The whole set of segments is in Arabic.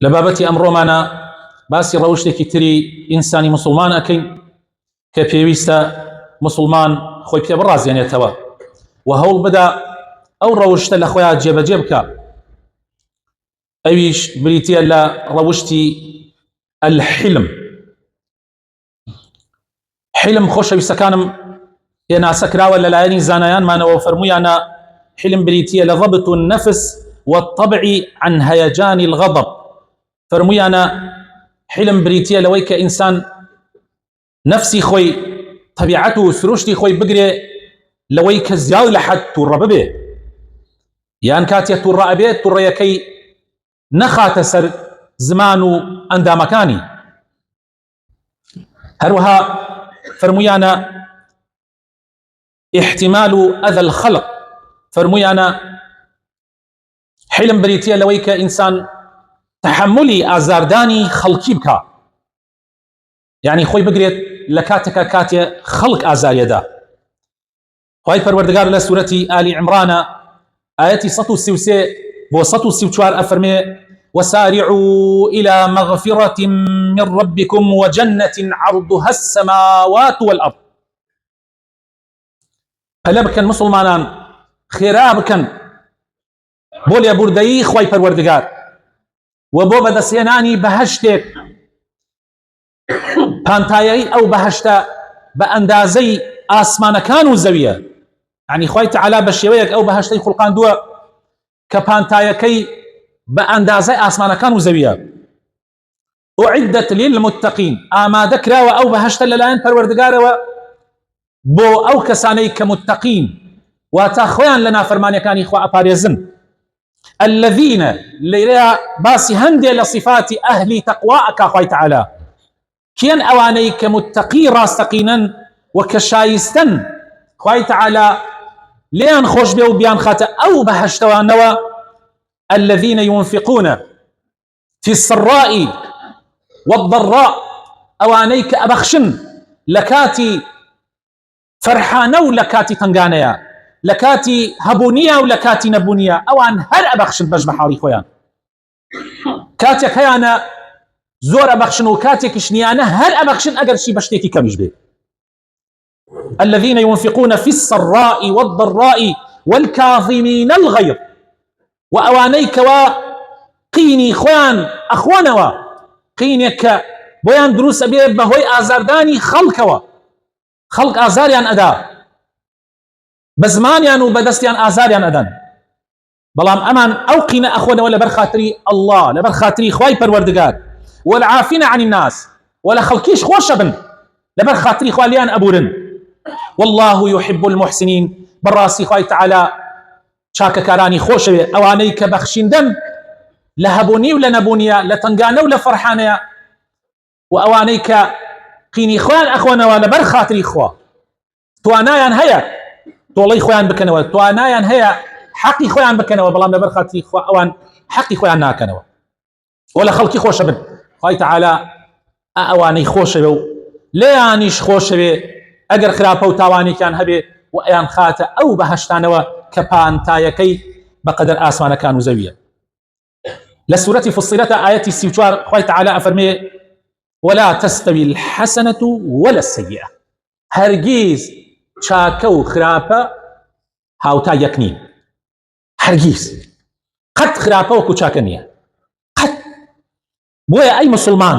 لبابتي أمرومانا باسی ڕەوشتێکی تری ئینسانی مسلمان ئەکەین کە پێویستە مسلمان خۆی پێ بڕازێنێتەوە و هەوڵ بدا ئەو ڕەوشتە لە خۆیان جێبەجێ بکە. ئەویش بریتیە لە ڕەوشتی الحلم. حلم خۆشەویستەکانم هێناسە کراوە لەلایەنی زانایانمانەوە فەرموویانە حلم بریتیە لە ضبط النفس والطبع عن هيجان الغضب. فەرموویانە حلم بریتیە لەوەی کە ئینسان نفسی خۆی طبیعەت و سروشتی خۆی بگرێ لەوەی کە زیاد لە حەد تووڕە ببێ، یان کاتێک تووڕە ئەبێت تووڕەیەکەی نەخاتە سەر زمان و ئەندامەکانی. هەروەها فەرموویانە احتمال ئەذى الخەلق. فەرموویانە حلم بریتیە لەوەی کە ئینسان تحملی ئازاردانی خەڵکی بکە، یعنی خۆی بگرێت لە کاتێکە کاتێ خەڵک ئازاریەدا. خوای پەروەردگار لە سوورەتی ئالی عیمرانە ئایەتی 133 بۆ 134 ئەفەرمێ وسارعوا إلى مغفرة من ربكم وجنة عرضها السماوات والأرض. هەلە بکەن مسلمانان، خێرا بکەن بۆ لێبوردەیی خوای پەروەردگار و بۆ بەدەستهێنانی بەهەشتێک پانتایەی ئەو بەهەشتە بە ئەندازەی ئاسمانەکان و زەویە. یعنی خوای تەعالا بە شێوەیەک ئەو بەهەشتەی خوڵقاندووە کە پانتایەکەی بە ئەندازەی ئاسمانەکان و زەویە. أعدت للمتقین، ئامادە کراوە ئەو بەهەشتە لەلایەن پەروەردگارەوە بۆ ئەو کەسانەی کە متقین واتە خۆیان لە نافەرمانیەکانی خوا ئەپارێزن. الذين ليرى باسي هندي لصفات أهل تقوى أكاخوي تعالى كين أواني كمتقي راستقينا وكشايستن خوي تعالى لين خوش بيو بيان خاتا أو بهشتوانوا الذين ينفقون في السراء والضراء أوانيك أبخشن لكاتي فرحانو لكاتي تنغانيا لكاتي هبونية ولكاتي نبونية أوان هر أبخشن بجمع حالي خويان كاتيك هيانا زور أبخشن وكاتيك شنيانا هر أبخشن أقر شي بشتيكي كمش بي. الذين ينفقون في السراء والضراء والكاظمين الغيظ وأوانيك وقيني خوان أخوانوا قينيك بويان دروس أبي بهوي آزارداني خلقوا خلق آزاريان أدا بزمانيان وبدستيان آزاريان أدن بلام أمان أوقنا أخونا ولا برخاتري الله لبر خاطري خواي پروردگار والعافين عن الناس ولا خلقيش خوش بن لبر خاطري خواليان أبورن والله يحب المحسنين براسي خواي تعالى شاك كاراني خوش أوانيك بخشين دم لهبوني ولا نبونيا لتنقانا ولا فرحانيا وأوانيك قيني خوان أخونا ولا بر خاطري خوا توانايان هيا تۆڵەی خۆیان بکەنەوە، توانایان هەیە حەقی خۆیان بکەنەوە بەڵام لەبەر خاتری خوا ئەوان حەقی خۆیان ناکەنەوە وە لە خەڵکی خۆشە بن. خوای تەعالا ئەوانەی خۆشەوێ و لێیانیش خۆشەوێ ئەگەر خراپە و تاوانێکیان هەبێ و ئەیان خاتە ئەو بەهەشتانەوە کە پانتایەکەی بەقەدەر ئاسمانەکان و زەویە. لە سوورەتی فصیلەتە ئایەتی 34 خوای تەعالا ئەفەرمێ ولا تستوي الحسنة ولا السيئة. هەرگیز چاکە و خراپە هاوتا یەک نین، هەرگیز قەت خراپە وەکو چاکە نییە قەت. بۆیە ئەی مسلمان،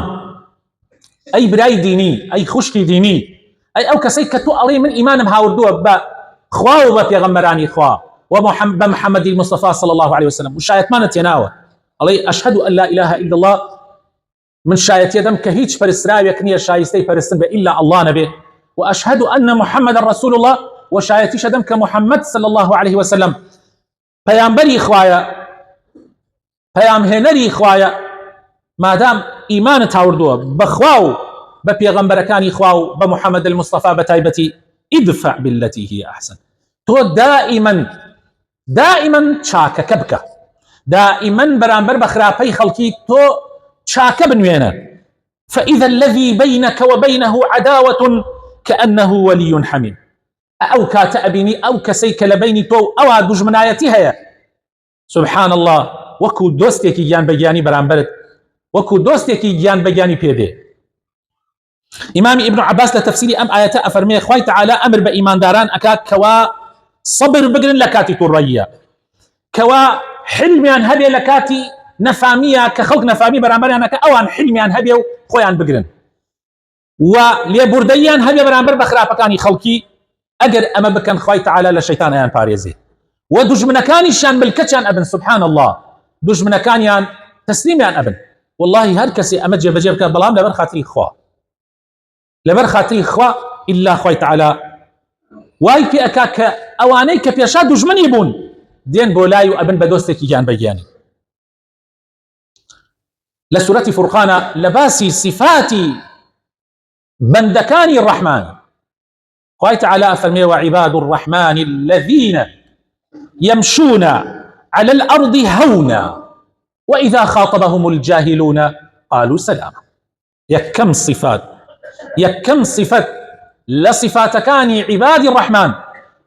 ئەی برای دینی، ئەی خوشکی دینی، ئەی ئەو کەسەی کە تۆ ئەڵێ من ئیمانم هاوردووە بە خوا و بە پێغەمبەرانی خوا و بە محەممەدی المصطفى صلى الله عليه وسلم و شایەتمانە تێناوە ئەڵێ ئەشهد أن لا إله إلا الله، من شایەتێ دەم کە هیچ پەرستراوێک نییە شایستەی پەرستن بە إلا الله نەبێ وأشهد أن محمد رسول الله وشايتي شدم كمحمد صلى الله عليه وسلم پیامبری خوایا پیامهێنەری خوایا مادام ئیمانت هاوردووە بەخوا و بە پێغەمبەرەکانی خوا و بە محەممەد المصطفى بەتایبەتی ادفع بالتي هي أحسن. تۆ دائما چاکەکە بکە، دائما بەرامبەر بە خراپەی خەڵکی تۆ چاکە بنوێنە. فإذا الذي بينك وبينه عداوة كأنه ولي حميم. أو كاتأبيني أو كسيك لبيني تو أو دجمنايتي هيا سبحان الله وكو دوستيكي جان بياني برامبرت وەکو دۆستێکی گیان بەگیانی پێدێ. ئیمامی ئیبن عەباس لە تەفسیری ئەم ئایەتە ئەفەرمێ خوای تەعالی ئەمر بە ئیمانداران ئەکات کەوا سەبر بگرن لە کاتی تووڕەییە، کەوا حلمیان هەبێ لە کاتی نەفامیە کە خەڵک نەفامی بەرامبەریانەکە ئەوان حلمیان هەبێ و خۆیان بگرن و لێبوردەییان هەبێ بەرامبەر بە خراپەکانی خەڵکی ئەگەر ئەمە بکەن خوای تەعالی لە شەیتانیان پارێزێ و دوژمنەکانیشیان ملکەتیان ئەبن. سبحان الله، دوژمنەکانیان تەسلیمیان ئەبن. والله هەر کەسێ ئەمە جێبەجێ بکە بەڵام لەبەر خاتری خوا، لەبەر خاتری خوا ئیلا خوای تەعالی وای پێ ئەکا کە ئەوانەی کە پێشا دوژمنی بوون دێن بۆ لای و ئەبن بە دۆستێکی گیان بەگیانی. لە سورەتی فورقانە لە باسی صفاتی بەندەکانی ڕەحمان خوای تەعالی ئەفەرمێ وعباد الرحمن الذين يمشون على الأرض هونا وإذا خاطبهم الجاهلون قالوا سلاما. يكم صفات لصفاتكاني عباد الرحمن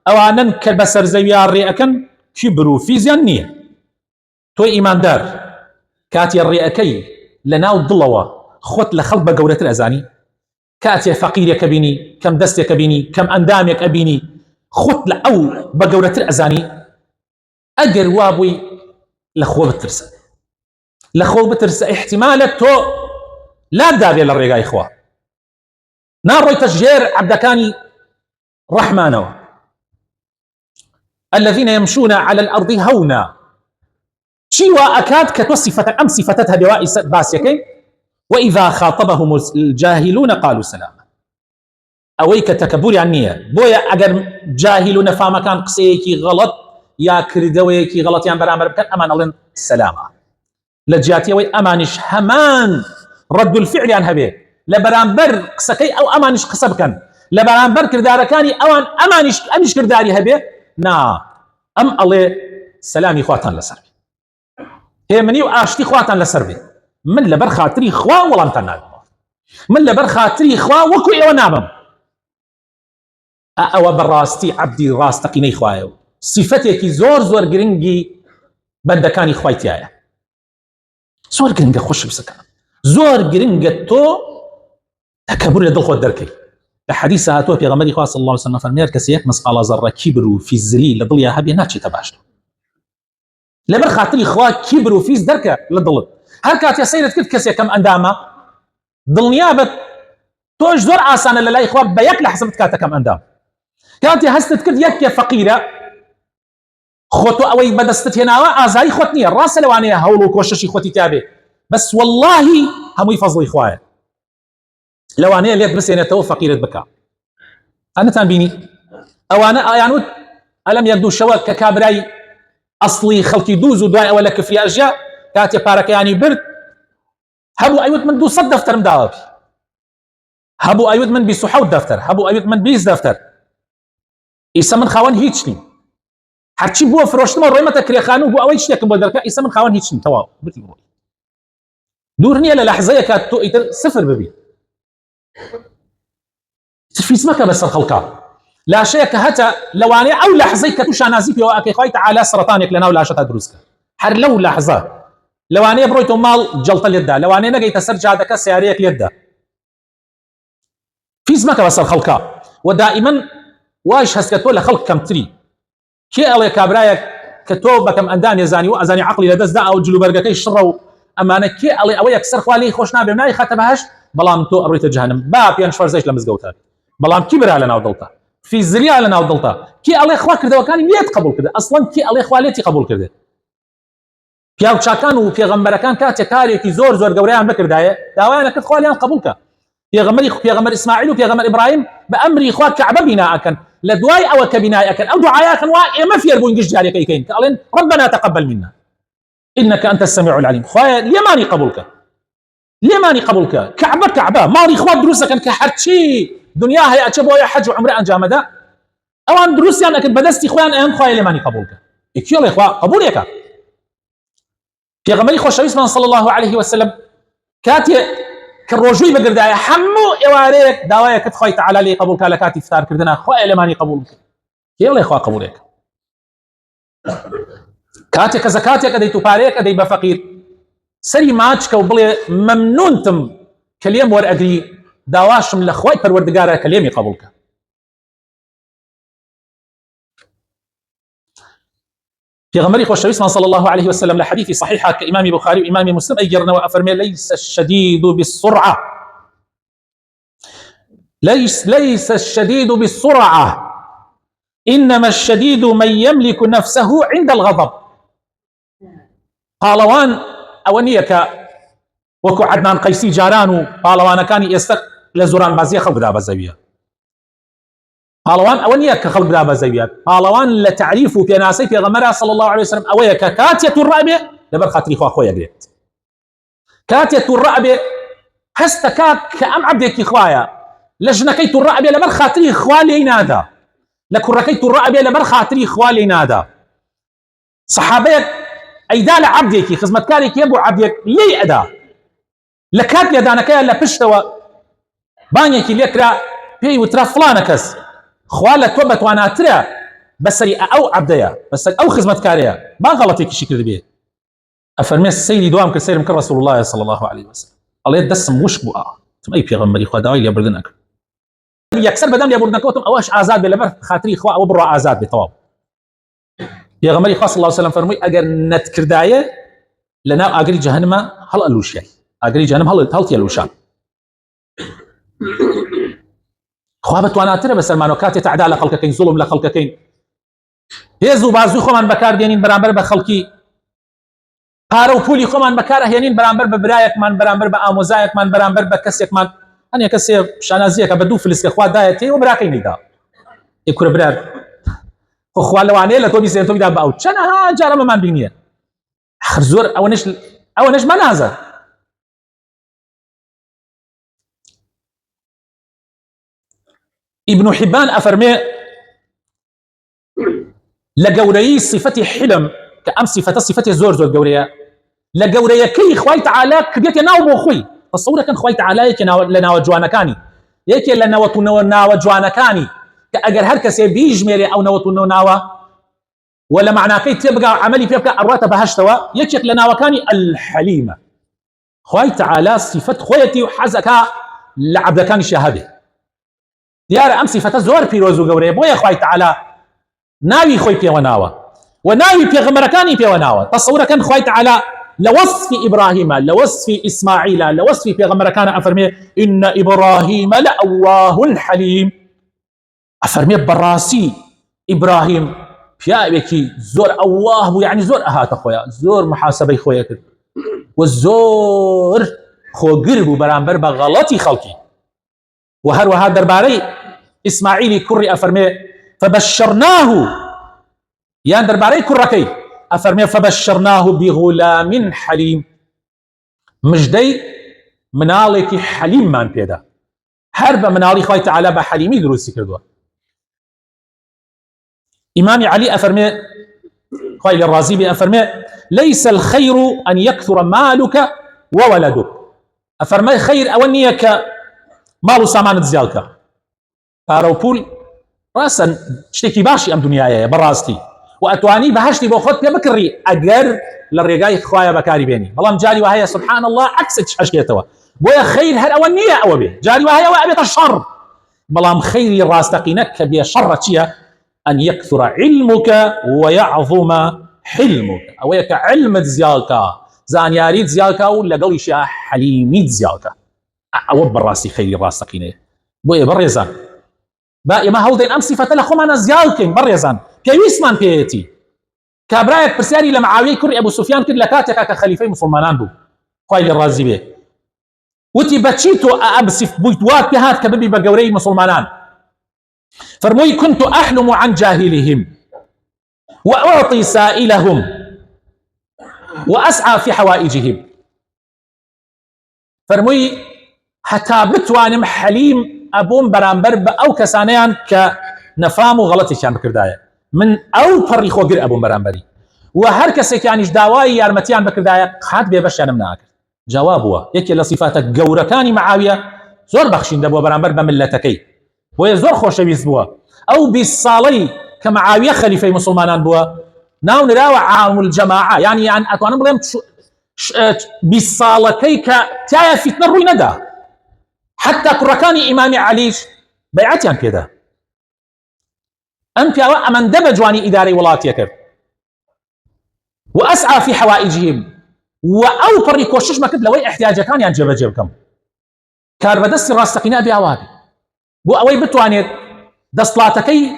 أوانا كبسر زويار رئكن كبروا في زيانية تو إيمان دار كاتي الرئكي لناو الضلوة خوت لخلق بقورة الأزاني كاتي فقير يكبيني كم دست يكبيني كم أندام يكبيني خوت لأو بقورة الأزاني أجر وابوي لخو بترسى احتمالك تو لا داري للرقاء إخوة نار تشجير عبدكاني رحمانو الذين يمشون على الأرض هونا شيوا أكاد كتوصفتك أم صفتتها بوائس باسيكي وإذا خاطبهم الجاهلون قالوا سلاما. أويك تكبري عنية بويا أجر جاهلون فما كان قسيكي غلط يا كردويكي غلط يعني برامر بكان أمان الله سلاما لجاتي وي أمانش همان رد الفعل عن هبه لبرامبر قسكي أو أمانش قسب كان لبرامبر كرداركاني أوان أمانش كرداري هبه نا أم الله سلامي خواتان لسربي هي مني وآشتي خواتان لسربي من لبر خاطري خوا ولا متنال من لبر خاطري خوا وكو إيوه نابم أو براستي عبدي راستقيني خوايو صفتك زور جرينجي بندكاني خويتيايا زور جرينجا خوش بسكان زور جرينجا تو تكبر لدل خود دركي الحديث هاتوا في غمري خاص الله عليه وسلم فرمير كسيك مسقال ذره كبروا في الزليل لضل يا هبي ناتشي تباشتو لبر خاطري خوا كبروا في دركه لضل هكات يا سيدة كنت كسي كم أندامة ضل نيابة توج زور آسان اللي لا إخوة بيك لحسبت كاتا كم أندام كانت هستت كد يك يا فقيرة خوتو أوي بدستت هنا آزاي خوتني الراس لوانية هولو كوششي خوتي تابي بس والله هم يفضلوا إخوائي لوانية اللي بس يعني تو فقيرة بكا أنا تنبيني أو أنا يعني ألم يبدو شواك ككابراي أصلي خلقي دوزو دواي أولا كفري أجياء كاتي بارك يعني برد هبو أيوت من دو صد دفتر مداوبي هبو أيوت من بيسوحاو دفتر هبو أيوت من بيز دفتر إيسا من خوان هيتشني هرچی بو فروشتم روی متا کریخانو بو اویش یکم بدر که ایسا من خوان هیچ نتوا بتي بو دور نية للحظة كات تو إيتر صفر ببي في اسمك بس الخلقاء لا شيء كهتا لواني أو لحظة كتوش نازي في وأكي خويت على سرطانك لنا ولا شتا دروسك حر لو لحظة لواني برويتو مال جلطة اليدا لواني نجي تسرج هذا كسياريك اليدا في اسمك بس الخلقاء ودائما وايش هسكتو لخلق كم تري كي الله كابرايك كتو بكم أندان يزاني وأزاني عقلي لدز دا أو جلو برقكي الشرو أمانة كي الله أويك سر خوالي خوشنا بمناي خاتمهاش بلام تو أرويت جهنم باب ينشفر زيش لمزقوتها بلام كبر على ناودلتا في زريا على ناودلتا كي الله إخوا كرده وكان ميت قبول كرده أصلا كي الله إخواليتي قبول كرده پیاو چاکان و پیغمبرکان کاته کارێکی زۆر گەورەیان بکردایە داوایان کرد خۆیان قبولکە پیغمبر اسماعیل و پیغمبر ابراهیم بە ئەمری خوا کەعبە بیناء ئەکەن لە دوای ئەوە کە بیناء ئەکەن ئەو دوعایەکەن وا ئێمە فێر بووین گشت جارێکە ئەیکەین کە ئەڵێن ربنا تقبل منا إنك أنت السميع العليم خويا ليماني قبولك كعبة ماري إخوات دروسك كان كحرتشي دنيا هي أتشبه يا حج وعمرة أنجامدا أوان دروس يعني أكيد بدستي خويا أنا خويا ليماني قبولك إكيل يا إخوة قبولك في غمري خوش اسمه صلى الله عليه وسلم كاتي كالرجوي بقردايا حمو إواريك دوايا كت خوي تعالى لي قبولك لكاتي فتار كردنا خويا ليماني قبولك كيل يا إخوة قبولك كاتي كزكاتي كدي تباريك كدي بفقير سەری ماچکە و بڵێ مەمنونتم کە لێم وەرئەگری داواشم لە خوای پەروەردگارە کە لێمی قبولکە. پێغەمبەری خۆشەویستمان صلی الله عليه وسلم لحديث صحيحة كإمام بخاري وإمام مسلم أيجرنا وأفرمي ليس الشديد بالسرعة ليس الشديد بالسرعة إنما الشديد من يملك نفسه عند الغضب. قالوان أونيك وكو عدنان قيسي جارانو قالوان كان يستق لزوران بازي خلق دابا زاوية قالوان أونيك خلق دابا زاوية قالوان لتعريف في ناسي في غمرة صلى الله عليه وسلم أويك كاتية الرأبة لبر خاطري خويا قريت كاتية الرأبة هستكاك كأم عبدك إخوايا لجنكيت الرأبة لبر خاطري خوالي نادا لكركيت الرأبة لبر خاطري خوالي نادا صحابيك أيدا لعبدك خزمتكارك يبو عبدك لي أدا لكات يدانكيا لبشتوا بانيكي ليكرا بي وترا فلانكس خوالة توبت وانا ترى بسري أو عبديا بس أو خزمتكاريا ما غلطيك شكل بيه أفرمي السيد دوام كسير مكر رسول الله صلى الله عليه وسلم الله يدسم وش بقى ثم أي بيغمري خداوي اللي يبردنك يكسر بدم يبردنك وتم أواش آزاد بلبر خاطري إخوة أو برا آزاد بطواب بيغمري خاص الله عليه وسلم فرمي أجر نتكرداية لنا أجري جهنم هل ألوشي أجري جهنم هل تيلوشان خوابت وانا ترى بس المانو كاتي تعدى لخلقكين ظلم لخلقكين هێز و بازوی خۆمان بەکاردێنین بەرامبەر بە خەڵکی پارە و پولی خۆمان بەکارهێنین بەرامبەر بە برایەکمان بەرامبەر بە ئامۆزایەکمان بەرامبەر بە کەسێکمان هەنێ کەسێ شانازیەکە بە دوو فلسکە خوا دایەتێ و براکەی نەیدا ئێ کورە برار خۆ خوا لەوانەیە لە تۆ بیسێن تۆ بیدا بە ئەو چەندەها جارە مەمان بینیە ئەخر زۆر ئەوەنەش مەنازە ابن حبان أفرمي لقوري صفتي حلم كأم صفتي زور قورية لقوري كي خوي تعالى كبيت ناو بوخوي تصور كان خوي تعالى لنا وجوانا كاني يكي لنا وتنونا وجوانا كاني كأجر هركس بيجمري أو نوتنو ناوا ولا معناه كي تبقى عملي بيبقى أروات بهشتوا يكيك لنا وكاني الحليمة خوي تعالى صفة خويتي وحزكا لعبد كان شهاده ديار أم صفة زور بيروزو قوري بويا خوي تعالى ناوي خوي بيوناوا وناوي بيغمركاني بيوناوا تصور كان خوي تعالى لوصف إبراهيم لوصف إسماعيل لوصف بيغمركان أفرمي إن إبراهيم لأواه حليم أفرمي براسي إبراهيم بيابكي زور أواه يعني زور أهات خويا زور محاسبي خويا والزور خو قربو برامبر بغلطي خلقي وهروها درباري إسماعيلي كري أفرمي فبشرناه يا درباري كركي أفرمي فبشرناه بغلام حليم مجدي منالك حليم من بيدا حرب منالي خوي تعالى بحليمي دروسي كردوا إمامي علي أفرمي خوي الرازي أفرمي ليس الخير أن يكثر مالك وولدك أفرمي خير أونيك مالو سامان زيالكا پارە و پول ڕاستن شتێکی باشی ئەم دنیاە بەڕاستی و ئەتوانی بەهشتی بۆ خۆت پێ بکڕی ئەگەر لە ڕێگای خوایە بەکاری بێنی بەڵام جاری وهەیە سبحان الله عکسێک ئەشکێتەوە بۆیە خەیر هەر ئەوە نییە ئەوە بێ جاری وهەیە ئەوە ئەبێتە شەڕ بەڵام خەیری ڕاستەقینە کە بێ شەڕە چییە ئەن یەکثر علمك ويعظم حلمك ئەوەیە کە علمت زیالکە زانیاریت زیالکە و لەگەڵیشیە حەلیمیت زیالکە ئەوە بەڕاستی خەیری ڕاستەقینەیە بۆیە بەڕێزان با ئێمە هەوڵدەین ئەم سیفەتە لە خۆمانە زیاد بکەین بەڕێزان پێویستمان پێیەتی کابرایەک پرسیاری لە معاویەی کوڕی ئەبوو سوفیان کرد لە کاتێکا کە خەلیفەی مسلمانان بوو خوای لێ ڕازی بێ وتی بەچی تۆ ئەبسیف بوویت وات پێ هات کە ببی بە گەورەی مسلمانان فەرمووی كنت أحلم عن جاهلهم وأعطي سائلهم وأسعى في حوائجهم فەرمووی هەتا بتوانم حەلیم ئەبووم بەرامبەر بە ئەو کەسانەیان کە نەفام و غەڵەتێکیان بکردایە من ئەو پەڕی خۆگر ئەبووم بەرامبەری و هەر کەسێکیانیش داوای یارمەتیان بکردایە قات بێبەشیانم ناکرد جواب بووە یەکێ لە صیفاتە گەورەکانی معاویە زۆر بەخشیندە بووە بەرامبەر بە ملەتەکەی بۆیە زۆر خۆشەویست بووە ئەو 20 ساڵەی کە معاویە خەلیفەی مسلمانان بووە ناو نراوە عام الجەماعە یعنی ئەتوانم بڵێم بالصالكي كتايا فتنة روي ندا حتى كركاني إمام عليش بيعتيان كده أنت من دبجواني إداري ولاتيك وأسعى في حوائجهم وأوفر كوشش ما كد لوي احتياجه كان ينجب جيبكم كار بدس راستقينا بأوابي بو أوي بتوانيت دصلاتكي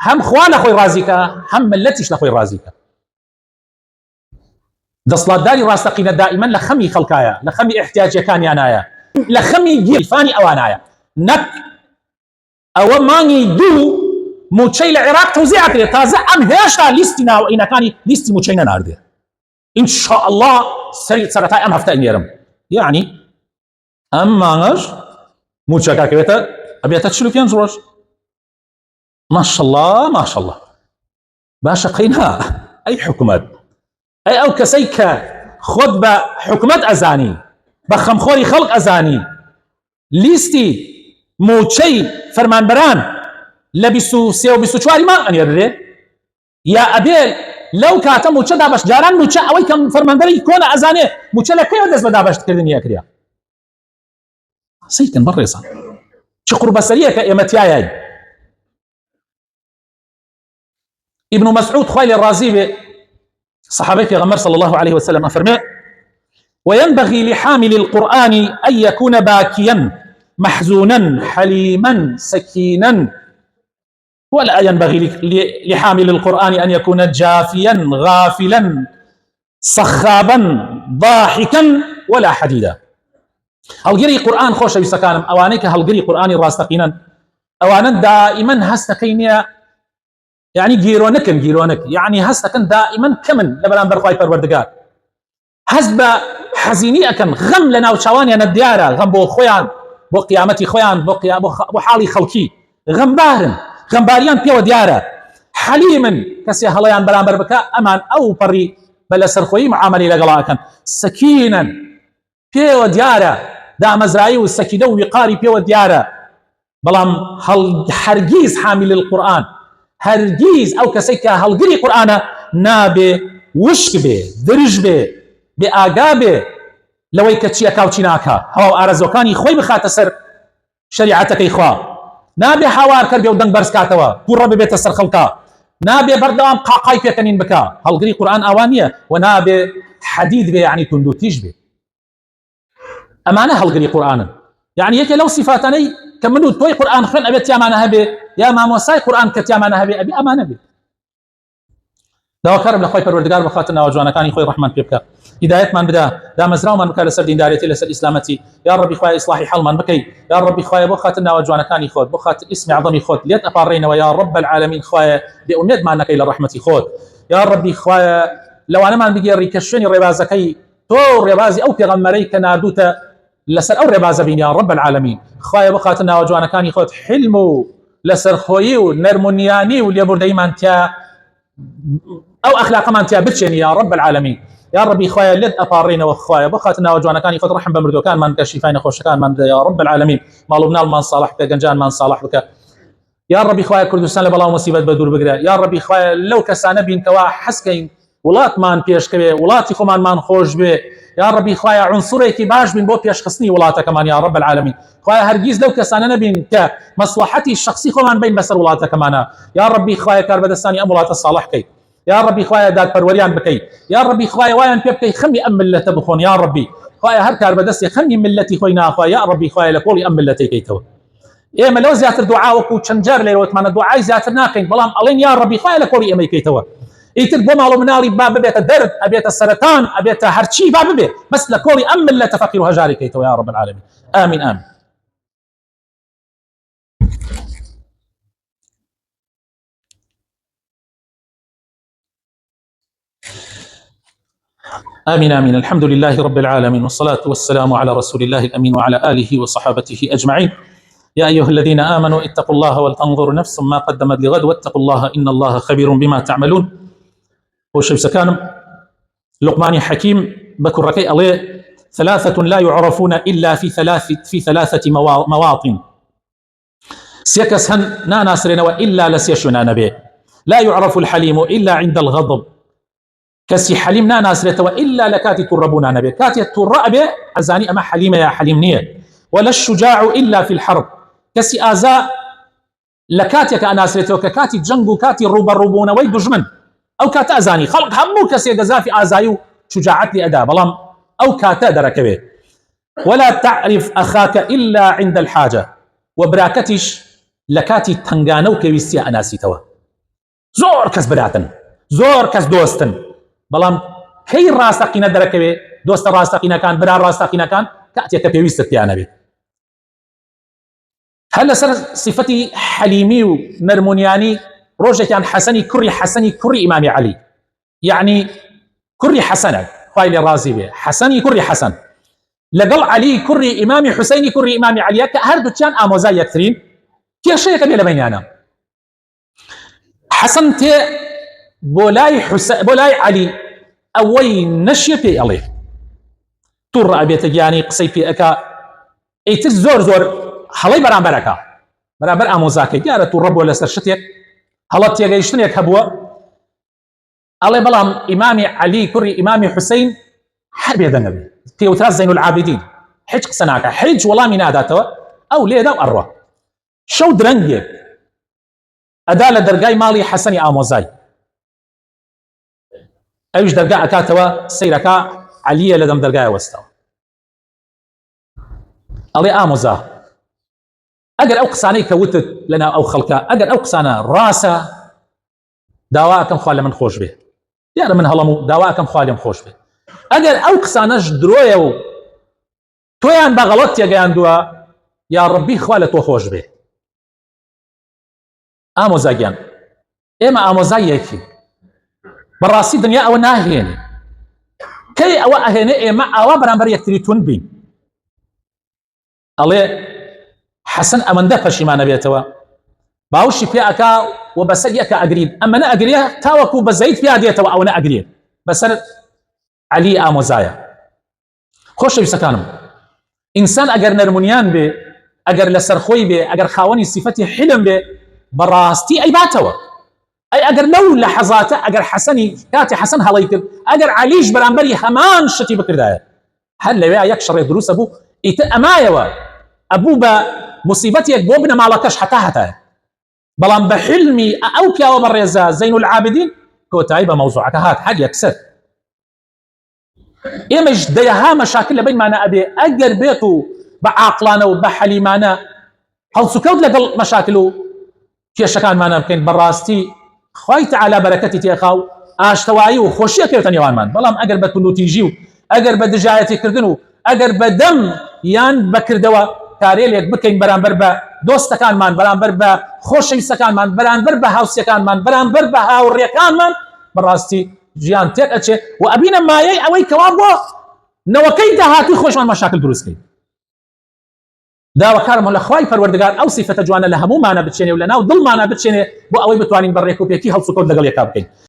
هم خوان أخوي رازيكا هم ملتش لأخوي رازيكا دصلات داري راستقينا دائما لخمي خلقايا لخمي احتياجه كان يانايا لخمي جيفاني أوانايا نك أو ماني دو موتشي العراق توزيع كده تازه أم هيشتا ليستنا وإنا كان ليستي موتشينا نارده إن شاء الله سرطاي أم هفتا إنيرم يعني أم مانش موتشا كاكبتا أبيتا تشلو فيان زروش ما شاء الله ما شاء الله باشا قينا أي حكومات أي أو كسيكا خد بحكومات أزاني بخمخوري خلق أزاني ليستي موتشي فرمان بران لبسو سيو بسو چواري ما أنيره يا أبيل لو كاتم موچه دابش جاران موچه اوي كم فرماندري كون ازانه موچه لكي دز بدابش تكردني يا كريا سيكن بريصا شي قرب سريه كيمتياي ابن مسعود خويل الرازي صحابي في غمر صلى الله عليه وسلم افرمى وينبغي لحامل القرآن أن يكون باكيا محزونا حليما سكينا ولا ينبغي لحامل القرآن أن يكون جافيا غافلا صخابا ضاحكا ولا حديدا هلقري قرآن خوش بسكانم أوانيك هلقري قرآن راستقينا أوانا دائما هستكين يعني جيرونك يعني هستكن دائما كمن لبلان برخواي پروردگار حسب حزيني أكن غم لنا وشواني أنا الديارة غم بو خويان بو قيامتي خويان بو حالي خلقي غم بارن غمباريان بيو ديارة حليما كسي هليان بلان بربكا أمان أو بري بلا سرخوي معاملي لقلاكا سكينا بيو ديارة دا مزرعي والسكينة وقاري بيو ديارة بلام هل هرجيز حامل القرآن هرجيز أو كسيكا هل قري قرآن نابي وشك بي درج بي بآقابي لوي كتشيا كاوتشيناكا هو أرزوكاني خوي بخات سر شريعتك إخوة نابي حوار كربي ودنگ برس كاتوا قرب بيت السر خلقا نابي بردوام قاقاي فيكنين بكا هل قري قرآن أوانية ونابي حديد بي يعني تندوتيج بي أمانة هل قري قرآن يعني يكي لو صفاتني كمنو توي قرآن خن أبيت يا مانا هبي يا ما موساي قرآن كت يا مانا هبي أبي أمانة بي داوا كرب لخوي پروردگار بخاطرنا وجوانا كان خوي رحمن بيبكا هداية من بدا دا مزراو من بكا لسر دين داريتي لسر إسلامتي يا ربي خوي إصلاحي حل من بكي يا ربي خوي بخاطرنا وجوانا كان خود بخاطر اسمي عظمي خود ليت أبارينا ويا رب العالمين خوي بأميد معنا إلى رحمتي خود يا ربي خوي لو أنا ما بيجي ريكشني ربازكي تو ربازي أو بيغمري كنادوتا لسر أو ربازة بين يا رب العالمين خوي بخاطرنا وجوانا كان خود حلمو لسر خوي ونرمونياني واليبور دايما انتيا أو أخلاق ما انتيا بتشني يا رب العالمين يا ربي خويا لد أبارينا وخويا بخاتنا وجوانا كان يفضل رحم بمردو كان من كشفين خوش كان من يا رب العالمين مالوبنا من صالح بك جنجان من صالح بك يا ربي خويا كردستان لبلا مصيبة بدور بقرا يا ربي خويا لو كسانة بين كوا حسكين ولات مان بيش كبي ولاتي خمان مان خوش بي يا ربي خويا عنصري باش بين بو بيش خصني ولاتا كمان يا رب العالمين خويا هرجيز لو كسانة بين كمصلحتي الشخصي خمان بين بسر ولاتا كمان يا ربي خويا كربدستاني أم ولاتا الصالح كي يا ربي خويا داد بروريان بكي يا ربي خويا وين بيبكي خمي أم ملة بخون يا ربي خويا هركار بدسي خمي ملتي خوينا خويا يا ربي خويا لكولي أم ملتي كيتو إيه ما لو زياتر دعاء وشنجر لي وتمنى دعاء زياتر ناكين بلام ألين يا ربي خويا لكولي أمي كيتو إيه تبغى معلوم ناري باب بيت الدرد أبيت السرطان أبيت هرشي باب بي بس لكولي أم ملة فقير هجاري كيتو يا رب العالمين آمين آمين آمين آمين الحمد لله رب العالمين والصلاة والسلام على رسول الله الأمين وعلى آله وصحابته أجمعين يا أيها الذين آمنوا اتقوا الله ولتنظر نفس ما قدمت لغد واتقوا الله إن الله خبير بما تعملون وشيف سكانم لقمان حكيم بكر ركي الله ثلاثة لا يعرفون إلا في ثلاثة مواطن سيكسهن ناناسرين وإلا لسيشنا نبي لا يعرف الحليم إلا عند الغضب كسي حليم ناناسرتوا إلا لكاتي تربونا نبي كاتي ترأبي أزاني أما حليمة يا حليم نية ولا الشجاع إلا في الحرب كسي آزاء لكاتي كأناسرتوا ككاتي جنگو كاتي روبروبونا ويدجمن أو كاتا أزاني خلق همو كسي قزافي آزايو شجاعت لي أدا بلام أو كاتا دركبه ولا تعرف أخاك إلا عند الحاجة وبراكتش لكاتي تنغانو كويستي أناسي توا زور كس براتن زور كس دوستن بلام كي راستقينا دركبه دوست راستقينا كان برا راستقينا كان كاتي كبيويست يا نبي هل سر صفتي حليمي ومرمونياني روجه كان حسني كري إمام علي يعني كري حسنة خايل الرازي به حسني كري حسن لقل علي كري إمام حسيني كري إمام علي هردو كان آموزاي يكثرين كي شيء كبير بيننا حسن تي بولاي علي أوي نشي في عليه تور أبيت يعني قصي في أكا ايتر زور حلي برامبركا برامبر آموزاكي جارة تور ولا سرشتك هلط يجيشتنيك هبوا الله بلام إمامي علي كري إمامي حسين حرب يد النبي في وتراس زين العابدين حج قسناك حج والله من هذا أو ليه دا أروى شو درنجي أدالة درجاي مالي حسني آموزاي أيش درجاء كاتوا سيركا علية لدم درجاء وستوا الله آموزا أجر أوقساني كوتت لنا أو خلقا أجر أوقسانا راسا دواءكم خالي من خوش به يا من هلمو دواءكم خالي من خوش به أجر أوقسانا جدرويو تويان بغلط يا دوا يا ربي خالت وخوش به آموزا جان إما آموزا يكفي براسي دنيا أو ناهيني كي أو أهيني إما أو برامبر يكتري تنبين الله حسن أمن دفشي ما نبيتوا باوشي فيها أكا وبسجيك أجريد أما أنا أجريه تاوكو بزيد فيها ديتوا أو أنا أجريه بس علي آموزايا خوش بسكانم إنسان أجر نرمونيان به أجر لسرخوي به أجر خاوني صفتي حلم به براستي أي باتوا أي أجر لو لحظاته أجر حسني كاتي حسن هلايكر أجر عليش برامبري همان شتي بكردايا هل لو يكشر دروس أبو أمايوا أبو مصيبتي بوبنا ما لكش حتى بلان بحلمي أوكيا وبرزا زين العابدين كوتايبة موضوعك هات حاجة يكسر إيمج ديها مشاكل بين ما أنا أبي أجر بيتو بعقلانه وبحليمانه هل سكوت لقل مشاكله كيش كان معنا بكين براستي خويت على بركتي تيخاو اشتواي وخوشيه كيوتن يوان مان بلام اگر بتلو تيجيو اگر بدجايتي كردنو اگر بدم يان بكردوا كاريليك بكين برانبر با دوست كان مان برانبر با خوشي سكان مان برانبر با هاوس كان مان برانبر با هاوري كان مان براستي جيان تيك اتشي وابينا ما يي اوي كوابو نوكيد هاتي خوش مان مشاكل دروسكي داوا كارم ولا خواي پروردگار او صفه جوانا لهمو معنا بتشيني ولا ناو ضل معنا بتشيني بو اوي بتوانين بريكو بيكي هل سكوت دغل يكاب كين